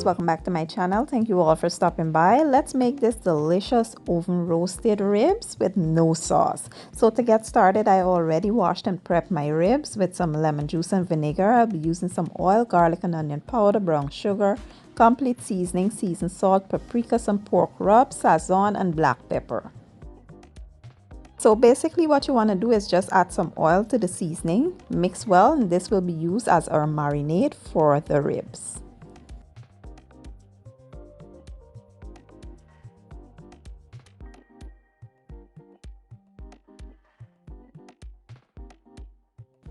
viewers, welcome back to my channel. Thank you all for stopping by. Let's make this delicious oven roasted ribs with no sauce. So to get started, I already washed and prepped my ribs with some lemon juice and vinegar. I'll be using some oil, garlic and onion powder, brown sugar, complete seasoning, seasoned salt, paprika, some pork rub, sazon and black pepper. So basically what you want to do is just add some oil to the seasoning, mix well, and this will be used as our marinade for the ribs.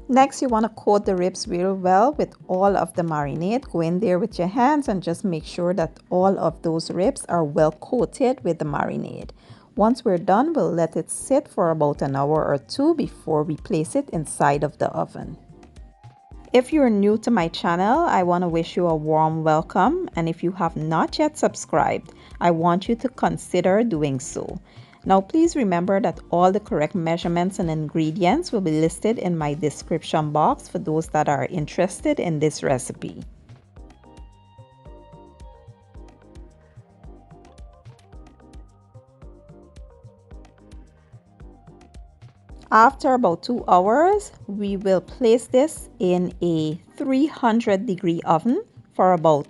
Next, you want to coat the ribs real well with all of the marinade. Go in there with your hands and just make sure that all of those ribs are well coated with the marinade. Once we're done, we'll let it sit for about an hour or two before we place it inside of the oven. If you're new to my channel, I want to wish you a warm welcome, and if you have not yet subscribed, I want you to consider doing so. Now please remember that all the correct measurements and ingredients will be listed in my description box for those that are interested in this recipe. After about 2 hours, we will place this in a 300-degree oven for about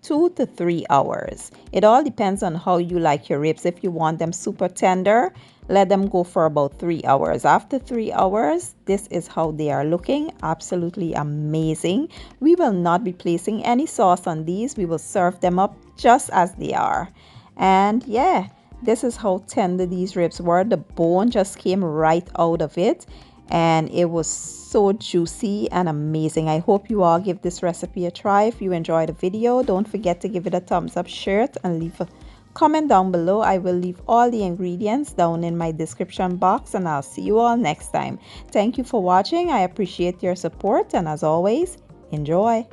2 to 3 hours. It all depends on how you like your ribs. If you want them super tender, let them go for about 3 hours. After 3 hours, this is how they are looking. Absolutely amazing. We will not be placing any sauce on these. We will serve them up just as they are. And yeah, this is how tender these ribs were. The bone just came right out of it and it was so juicy and amazing. I hope you all give this recipe a try. If you enjoyed the video, don't forget to give it a thumbs up, share it, and leave a comment down below. I will leave all the ingredients down in my description box, and I'll see you all next time. Thank you for watching. I appreciate your support, and as always, enjoy.